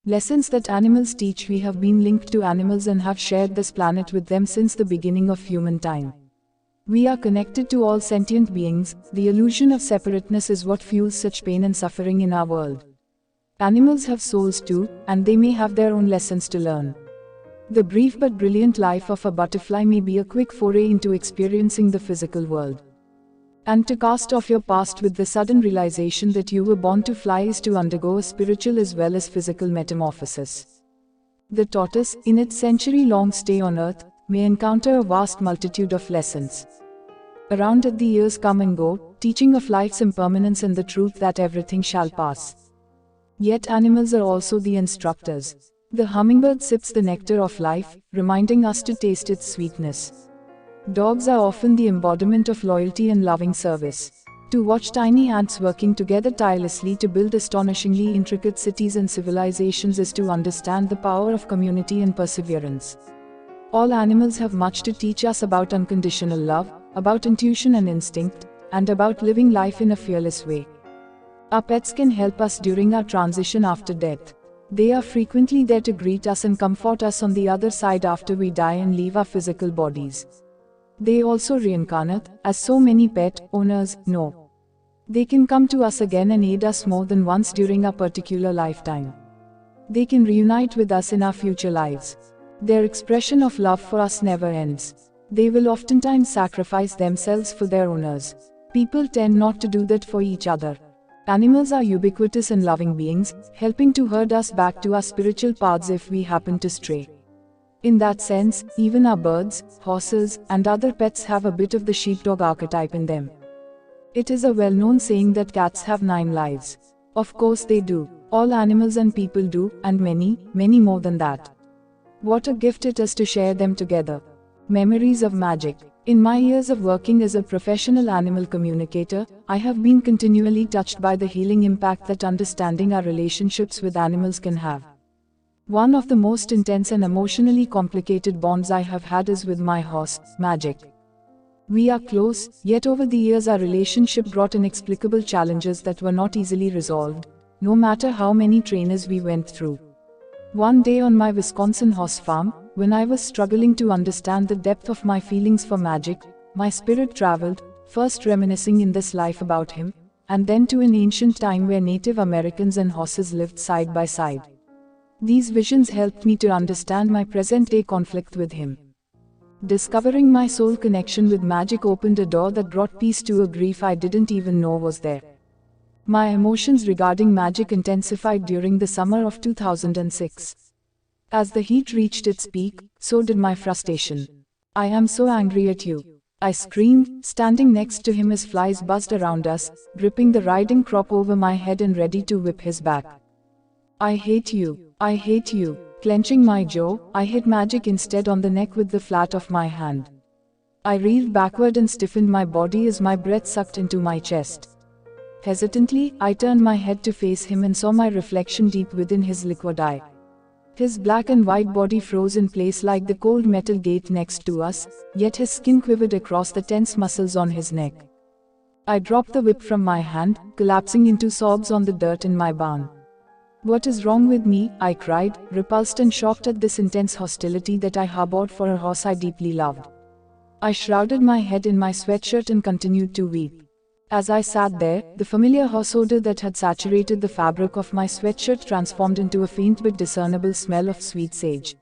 Lessons that animals teach. We have been linked to animals and have shared this planet with them since the beginning of human time. We are connected to all sentient beings. The illusion of separateness is what fuels such pain and suffering in our world. Animals have souls too, and they may have their own lessons to learn. The brief but brilliant life of a butterfly may be a quick foray into experiencing the physical world. And to cast off your past with the sudden realization that you were born to fly is to undergo a spiritual as well as physical metamorphosis. The tortoise, in its century-long stay on Earth, may encounter a vast multitude of lessons. Around it the years come and go, teaching of life's impermanence and the truth that everything shall pass. Yet animals are also the instructors. The hummingbird sips the nectar of life, reminding us to taste its sweetness. Dogs are often the embodiment of loyalty and loving service. To watch tiny ants working together tirelessly to build astonishingly intricate cities and civilizations is to understand the power of community and perseverance. All animals have much to teach us about unconditional love, about intuition and instinct, and about living life in a fearless way. Our pets can help us during our transition after death. They are frequently there to greet us and comfort us on the other side after we die and leave our physical bodies. They also reincarnate, as so many pet owners know. They can come to us again and aid us more than once during our particular lifetime. They can reunite with us in our future lives. Their expression of love for us never ends. They will oftentimes sacrifice themselves for their owners. People tend not to do that for each other. Animals are ubiquitous and loving beings, helping to herd us back to our spiritual paths if we happen to stray. In that sense, even our birds, horses, and other pets have a bit of the sheepdog archetype in them. It is a well-known saying that cats have 9 lives. Of course they do. All animals and people do, and many, many more than that. What a gift it is to share them together. Memories of magic. In my years of working as a professional animal communicator, I have been continually touched by the healing impact that understanding our relationships with animals can have. One of the most intense and emotionally complicated bonds I have had is with my horse, Magic. We are close, yet over the years our relationship brought inexplicable challenges that were not easily resolved, no matter how many trainers we went through. One day on my Wisconsin horse farm, when I was struggling to understand the depth of my feelings for Magic, my spirit traveled, first reminiscing in this life about him, and then to an ancient time where Native Americans and horses lived side by side. These visions helped me to understand my present-day conflict with him. Discovering my soul connection with Magic opened a door that brought peace to a grief I didn't even know was there. My emotions regarding Magic intensified during the summer of 2006. As the heat reached its peak, so did my frustration. "I am so angry at you," I screamed, standing next to him as flies buzzed around us, gripping the riding crop over my head and ready to whip his back. "I hate you. I hate you." Clenching my jaw, I hit Magic instead on the neck with the flat of my hand. I reeled backward and stiffened my body as my breath sucked into my chest. Hesitantly, I turned my head to face him and saw my reflection deep within his liquid eye. His black and white body froze in place like the cold metal gate next to us, yet his skin quivered across the tense muscles on his neck. I dropped the whip from my hand, collapsing into sobs on the dirt in my barn. "What is wrong with me?" I cried, repulsed and shocked at this intense hostility that I harbored for a horse I deeply loved. I shrouded my head in my sweatshirt and continued to weep. As I sat there, the familiar horse odor that had saturated the fabric of my sweatshirt transformed into a faint but discernible smell of sweet sage.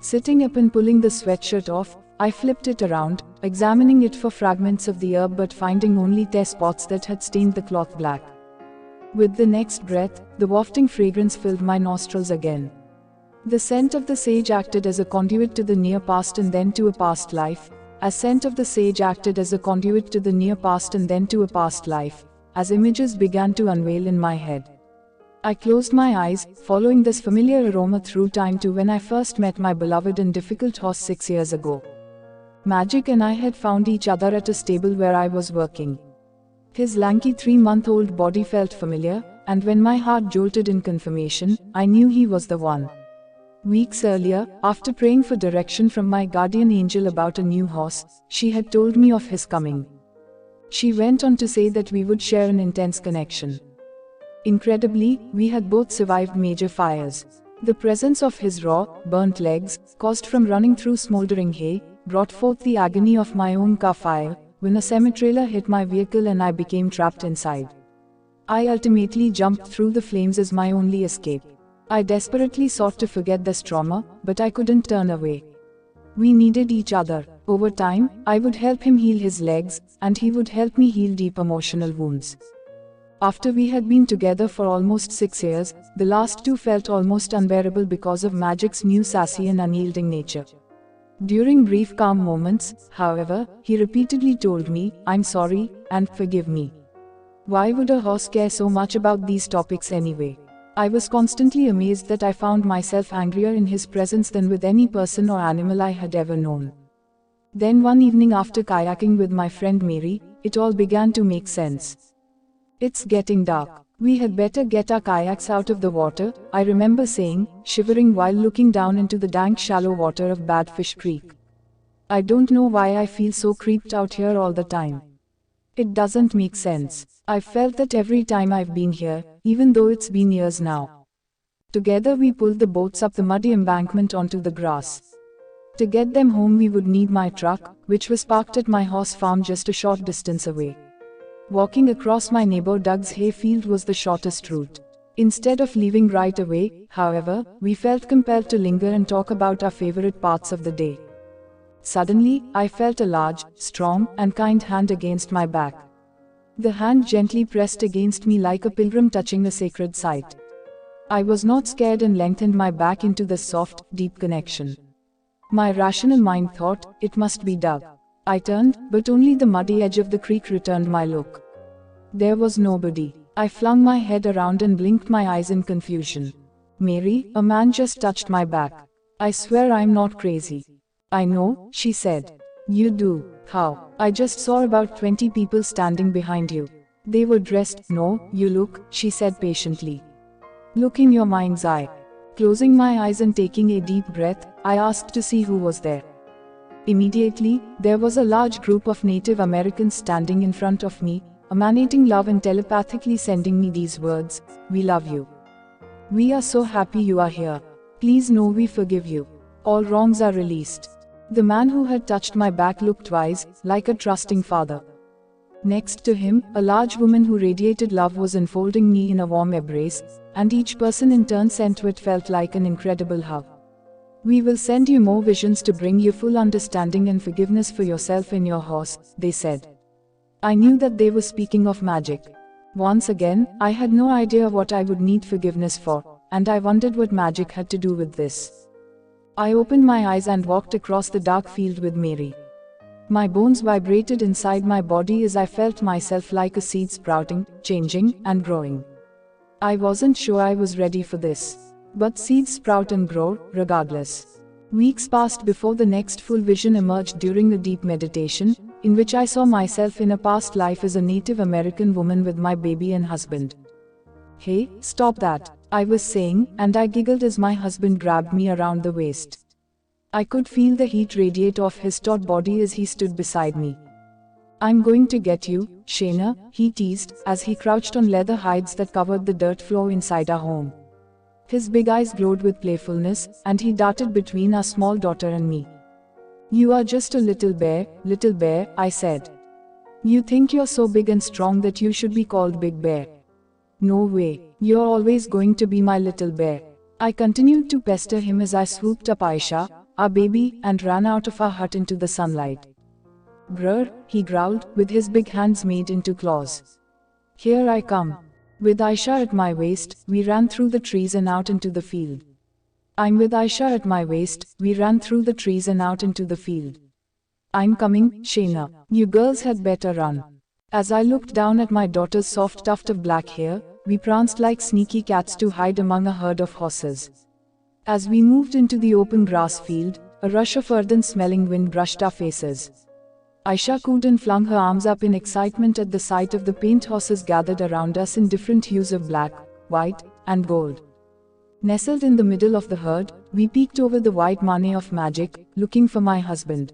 Sitting up and pulling the sweatshirt off, I flipped it around, examining it for fragments of the herb but finding only tear spots that had stained the cloth black. With the next breath, the wafting fragrance filled my nostrils again. The scent of the sage acted as a conduit to the near past and then to a past life, as scent of the sage acted as a conduit to the near past and then to a past life, as images began to unveil in my head. I closed my eyes, following this familiar aroma through time to when I first met my beloved and difficult horse 6 years ago. Magic and I had found each other at a stable where I was working. His lanky 3-month-old body felt familiar, and when my heart jolted in confirmation, I knew he was the one. Weeks earlier, after praying for direction from my guardian angel about a new horse, she had told me of his coming. She went on to say that we would share an intense connection. Incredibly, we had both survived major fires. The presence of his raw, burnt legs, caused from running through smoldering hay, brought forth the agony of my own car fire, when a semi-trailer hit my vehicle and I became trapped inside. I ultimately jumped through the flames as my only escape. I desperately sought to forget this trauma, but I couldn't turn away. We needed each other. Over time, I would help him heal his legs, and he would help me heal deep emotional wounds. After we had been together for almost 6 years, the last 2 felt almost unbearable because of Magic's new sassy and unyielding nature. During brief calm moments, however, he repeatedly told me, "I'm sorry, and forgive me." Why would a horse care so much about these topics anyway? I was constantly amazed that I found myself angrier in his presence than with any person or animal I had ever known. Then one evening after kayaking with my friend Mary, it all began to make sense. "It's getting dark. We had better get our kayaks out of the water," I remember saying, shivering while looking down into the dank shallow water of Badfish Creek. "I don't know why I feel so creeped out here all the time. It doesn't make sense. I've felt that every time I've been here, even though it's been years now." Together we pulled the boats up the muddy embankment onto the grass. To get them home we would need my truck, which was parked at my horse farm just a short distance away. Walking across my neighbor Doug's hay field was the shortest route. Instead of leaving right away, however, we felt compelled to linger and talk about our favorite parts of the day. Suddenly, I felt a large, strong, and kind hand against my back. The hand gently pressed against me like a pilgrim touching a sacred site. I was not scared and lengthened my back into this soft, deep connection. My rational mind thought, "It must be Doug." I turned, but only the muddy edge of the creek returned my look. There was nobody. I flung my head around and blinked my eyes in confusion. "Mary, a man just touched my back. I swear I'm not crazy." "I know," she said. "You do. How?" "I just saw about 20 people standing behind you. They were dressed." "No, you look," she said patiently. "Look in your mind's eye." Closing my eyes and taking a deep breath, I asked to see who was there. Immediately, there was a large group of Native Americans standing in front of me, emanating love and telepathically sending me these words, "We love you. We are so happy you are here. Please know we forgive you. All wrongs are released." The man who had touched my back looked wise, like a trusting father. Next to him, a large woman who radiated love was enfolding me in a warm embrace, and each person in turn sent what felt like an incredible hug. "We will send you more visions to bring you full understanding and forgiveness for yourself and your horse," they said. I knew that they were speaking of magic. Once again, I had no idea what I would need forgiveness for, and I wondered what magic had to do with this. I opened my eyes and walked across the dark field with Mary. My bones vibrated inside my body as I felt myself like a seed sprouting, changing, and growing. I wasn't sure I was ready for this. But seeds sprout and grow, regardless. Weeks passed before the next full vision emerged during a deep meditation, in which I saw myself in a past life as a Native American woman with my baby and husband. "Hey, stop that," I was saying, and I giggled as my husband grabbed me around the waist. I could feel the heat radiate off his taut body as he stood beside me. "I'm going to get you, Shayna," he teased, as he crouched on leather hides that covered the dirt floor inside our home. His big eyes glowed with playfulness, and he darted between our small daughter and me. "You are just a little bear," I said. "You think you're so big and strong that you should be called Big Bear." "No way, you're always going to be my little bear." I continued to pester him as I swooped up Aisha, our baby, and ran out of our hut into the sunlight. "Brr," he growled, with his big hands made into claws. "Here I come." With Aisha at my waist, we ran through the trees and out into the field. "I'm with Aisha at my waist," we ran through the trees and out into the field. "I'm coming, Shayna. You girls had better run." As I looked down at my daughter's soft tuft of black hair, we pranced like sneaky cats to hide among a herd of horses. As we moved into the open grass field, a rush of earthen-smelling wind brushed our faces. Aisha cooed and flung her arms up in excitement at the sight of the paint horses gathered around us in different hues of black, white, and gold. Nestled in the middle of the herd, we peeked over the white mane of magic, looking for my husband.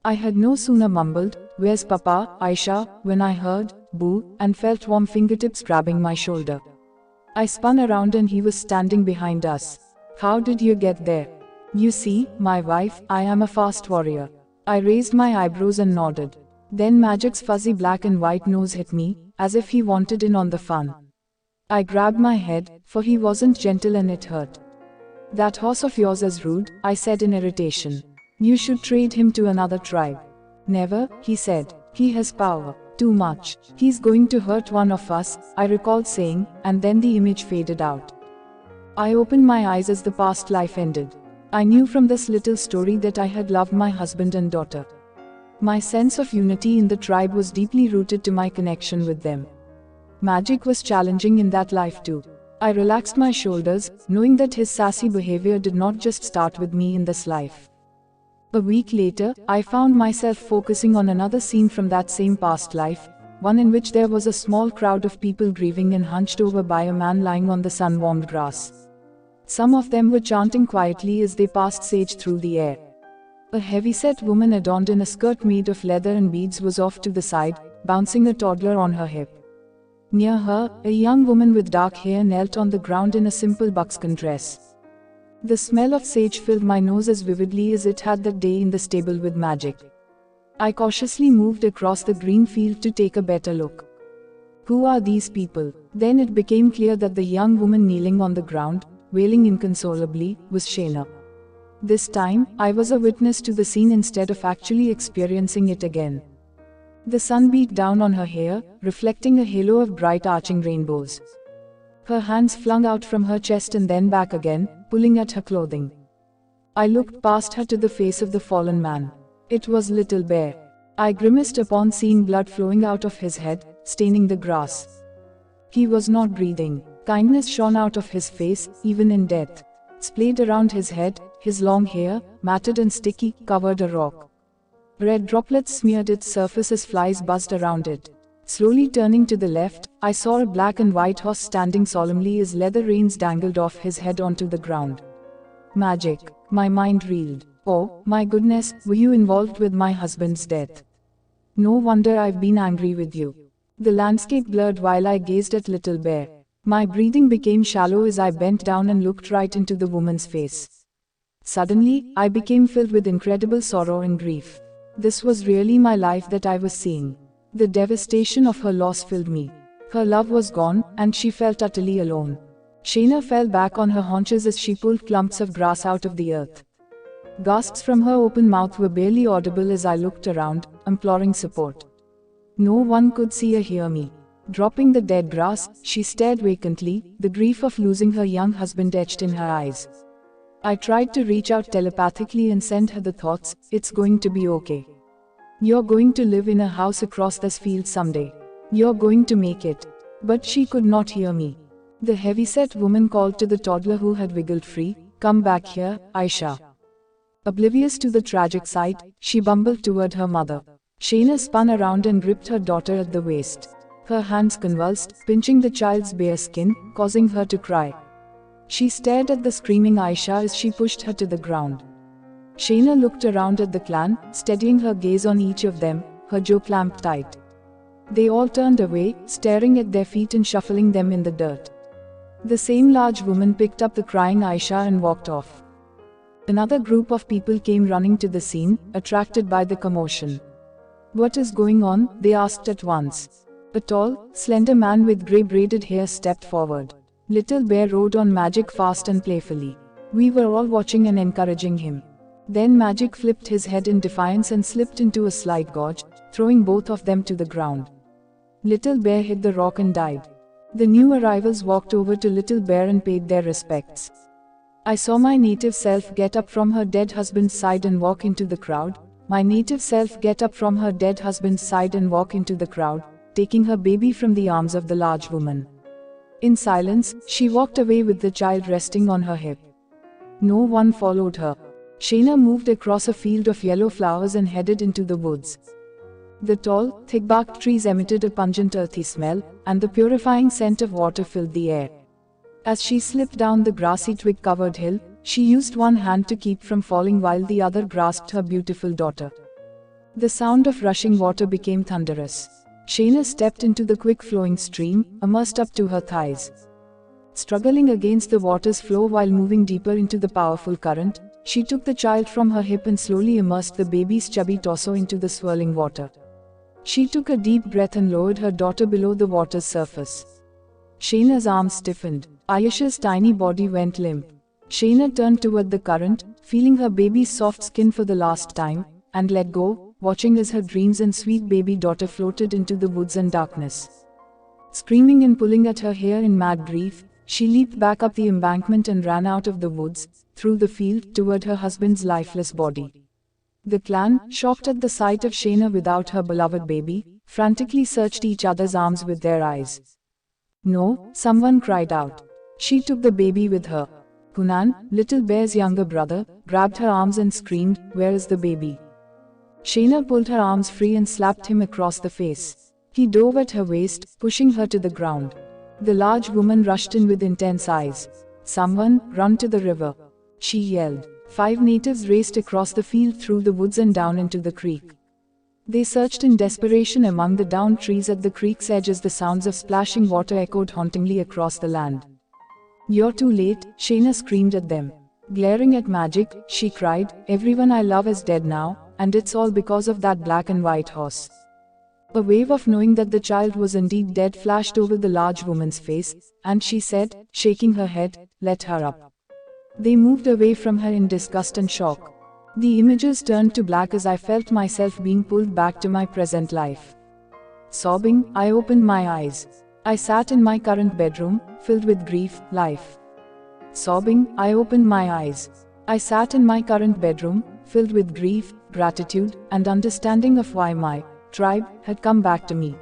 I had no sooner mumbled, "Where's Papa, Aisha," when I heard, "Boo," and felt warm fingertips grabbing my shoulder. I spun around and he was standing behind us. How did you get there? You see, my wife, I am a fast warrior. I raised my eyebrows and nodded. Then Magic's fuzzy black and white nose hit me, as if he wanted in on the fun. I grabbed my head, for he wasn't gentle and it hurt. That horse of yours is rude, I said in irritation. You should trade him to another tribe. Never, he said. He has power. Too much. He's going to hurt one of us, I recalled saying, and then the image faded out. I opened my eyes as the past life ended. I knew from this little story that I had loved my husband and daughter. My sense of unity in the tribe was deeply rooted to my connection with them. Magic was challenging in that life too. I relaxed my shoulders, knowing that his sassy behavior did not just start with me in this life. A week later, I found myself focusing on another scene from that same past life, one in which there was a small crowd of people grieving and hunched over by a man lying on the sun-warmed grass. Some of them were chanting quietly as they passed sage through the air. A heavy-set woman adorned in a skirt made of leather and beads was off to the side, bouncing a toddler on her hip. Near her, a young woman with dark hair knelt on the ground in a simple buckskin dress. The smell of sage filled my nose as vividly as it had that day in the stable with Magic. I cautiously moved across the green field to take a better look. Who are these people? Then it became clear that the young woman kneeling on the ground, wailing inconsolably, was Shayna. This time, I was a witness to the scene instead of actually experiencing it again. The sun beat down on her hair, reflecting a halo of bright arching rainbows. Her hands flung out from her chest and then back again, pulling at her clothing. I looked past her to the face of the fallen man. It was Little Bear. I grimaced upon seeing blood flowing out of his head, staining the grass. He was not breathing. Kindness shone out of his face, even in death. Splayed around his head, his long hair, matted and sticky, covered a rock. Red droplets smeared its surface as flies buzzed around it. Slowly turning to the left, I saw a black and white horse standing solemnly as leather reins dangled off his head onto the ground. Magic. My mind reeled. Oh, my goodness, were you involved with my husband's death? No wonder I've been angry with you. The landscape blurred while I gazed at Little Bear. My breathing became shallow as I bent down and looked right into the woman's face. Suddenly, I became filled with incredible sorrow and grief. This was really my life that I was seeing. The devastation of her loss filled me. Her love was gone, and she felt utterly alone. Shayna fell back on her haunches as she pulled clumps of grass out of the earth. Gasps from her open mouth were barely audible as I looked around, imploring support. No one could see or hear me. Dropping the dead grass, she stared vacantly, the grief of losing her young husband etched in her eyes. I tried to reach out telepathically and send her the thoughts, "It's going to be okay. You're going to live in a house across this field someday. You're going to make it." But she could not hear me. The heavy-set woman called to the toddler who had wiggled free, "Come back here, Aisha." Oblivious to the tragic sight, she bumbled toward her mother. Shayna spun around and gripped her daughter at the waist. Her hands convulsed, pinching the child's bare skin, causing her to cry. She stared at the screaming Aisha as she pushed her to the ground. Shayna looked around at the clan, steadying her gaze on each of them, her jaw clamped tight. They all turned away, staring at their feet and shuffling them in the dirt. The same large woman picked up the crying Aisha and walked off. Another group of people came running to the scene, attracted by the commotion. "What is going on?" they asked at once. A tall, slender man with grey braided hair stepped forward. Little Bear rode on Magic fast and playfully. We were all watching and encouraging him. Then Magic flipped his head in defiance and slipped into a slight gorge, throwing both of them to the ground. Little Bear hit the rock and died. The new arrivals walked over to Little Bear and paid their respects. I saw my native self get up from her dead husband's side and walk into the crowd. My native self get up from her dead husband's side and walk into the crowd, taking her baby from the arms of the large woman. In silence, she walked away with the child resting on her hip. No one followed her. Shayna moved across a field of yellow flowers and headed into the woods. The tall, thick-barked trees emitted a pungent earthy smell, and the purifying scent of water filled the air. As she slipped down the grassy twig-covered hill, she used one hand to keep from falling while the other grasped her beautiful daughter. The sound of rushing water became thunderous. Shayna stepped into the quick-flowing stream, immersed up to her thighs. Struggling against the water's flow while moving deeper into the powerful current, she took the child from her hip and slowly immersed the baby's chubby torso into the swirling water. She took a deep breath and lowered her daughter below the water's surface. Shayna's arms stiffened. Ayesha's tiny body went limp. Shayna turned toward the current, feeling her baby's soft skin for the last time, and let go, watching as her dreams and sweet baby daughter floated into the woods and darkness. Screaming and pulling at her hair in mad grief, she leaped back up the embankment and ran out of the woods, through the field, toward her husband's lifeless body. The clan, shocked at the sight of Shayna without her beloved baby, frantically searched each other's arms with their eyes. No, someone cried out. She took the baby with her. Kunan, Little Bear's younger brother, grabbed her arms and screamed, "Where is the baby?" Shayna pulled her arms free and slapped him across the face. He dove at her waist, pushing her to the ground. The large woman rushed in with intense eyes. "Someone, run to the river!" she yelled. 5 natives raced across the field through the woods and down into the creek. They searched in desperation among the downed trees at the creek's edge as the sounds of splashing water echoed hauntingly across the land. "You're too late," Shayna screamed at them. Glaring at Magic, she cried, "Everyone I love is dead now, and it's all because of that black and white horse." A wave of knowing that the child was indeed dead flashed over the large woman's face, and she said, shaking her head, "Let her up." They moved away from her in disgust and shock. The images turned to black as I felt myself being pulled back to my present life. Sobbing, I opened my eyes. I sat in my current bedroom, filled with grief, life. Sobbing, I opened my eyes. I sat in my current bedroom, filled with grief, gratitude, and understanding of why my tribe had come back to me.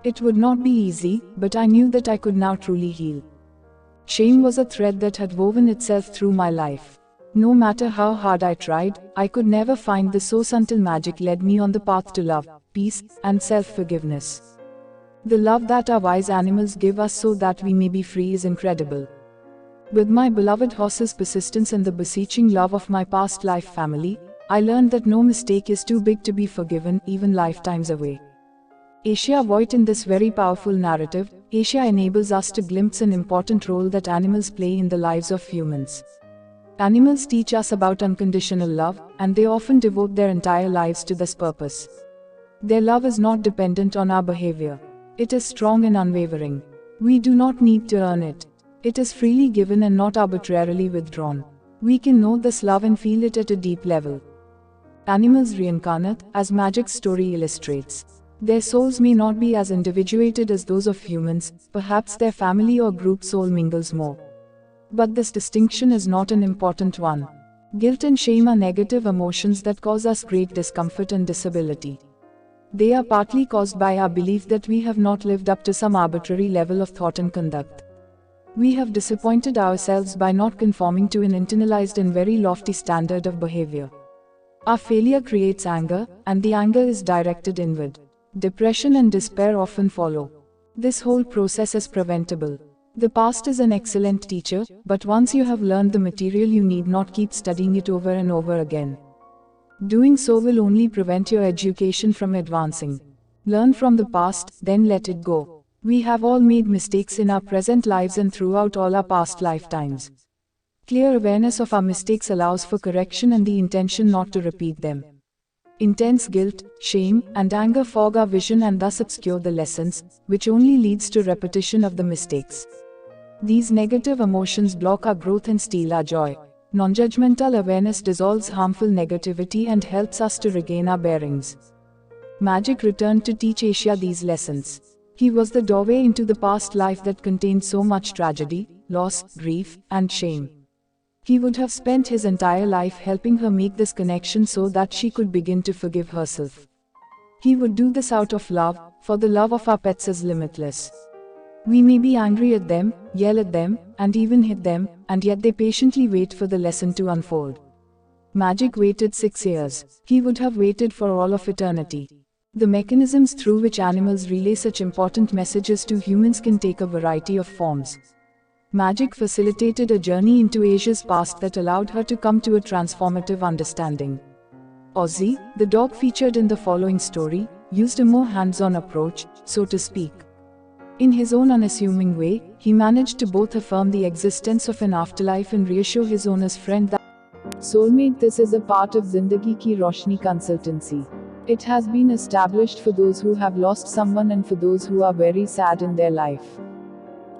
It would not be easy, but I knew that I could now truly heal. Shame was a thread that had woven itself through my life. No matter how hard I tried, I could never find the source until Magic led me on the path to love, peace, and self-forgiveness. The love that our wise animals give us so that we may be free is incredible. With my beloved horse's persistence and the beseeching love of my past life family, I learned that no mistake is too big to be forgiven, even lifetimes away. Asia Voigt. In this very powerful narrative, Asia enables us to glimpse an important role that animals play in the lives of humans. Animals teach us about unconditional love, and they often devote their entire lives to this purpose. Their love is not dependent on our behavior. It is strong and unwavering. We do not need to earn it. It is freely given and not arbitrarily withdrawn. We can know this love and feel it at a deep level. Animals reincarnate, as Magic's story illustrates. Their souls may not be as individuated as those of humans, perhaps their family or group soul mingles more. But this distinction is not an important one. Guilt and shame are negative emotions that cause us great discomfort and disability. They are partly caused by our belief that we have not lived up to some arbitrary level of thought and conduct. We have disappointed ourselves by not conforming to an internalized and very lofty standard of behavior. Our failure creates anger, and the anger is directed inward. Depression and despair often follow. This whole process is preventable. The past is an excellent teacher, but once you have learned the material, you need not keep studying it over and over again. Doing so will only prevent your education from advancing. Learn from the past, then let it go. We have all made mistakes in our present lives and throughout all our past lifetimes. Clear awareness of our mistakes allows for correction and the intention not to repeat them. Intense guilt, shame, and anger fog our vision and thus obscure the lessons, which only leads to repetition of the mistakes. These negative emotions block our growth and steal our joy. Non-judgmental awareness dissolves harmful negativity and helps us to regain our bearings. Magic returned to teach Asia these lessons. He was the doorway into the past life that contained so much tragedy, loss, grief, and shame. He would have spent his entire life helping her make this connection so that she could begin to forgive herself. He would do this out of love, for the love of our pets is limitless. We may be angry at them, yell at them, and even hit them, and yet they patiently wait for the lesson to unfold. Magic waited 6 years. He would have waited for all of eternity. The mechanisms through which animals relay such important messages to humans can take a variety of forms. Magic facilitated a journey into Asia's past that allowed her to come to a transformative understanding. Ozzy, the dog featured in the following story, used a more hands-on approach, so to speak. In his own unassuming way, he managed to both affirm the existence of an afterlife and reassure his owner's friend that soulmate. This is a part of Zindagi Ki Roshni consultancy. It has been established for those who have lost someone and for those who are very sad in their life.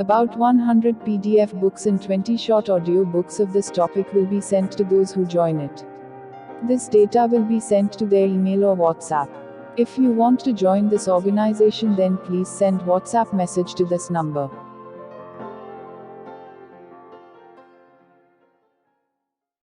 About 100 PDF books and 20 short audio books of this topic will be sent to those who join it. This data will be sent to their email or WhatsApp. If you want to join this organization, then please send WhatsApp message to this number.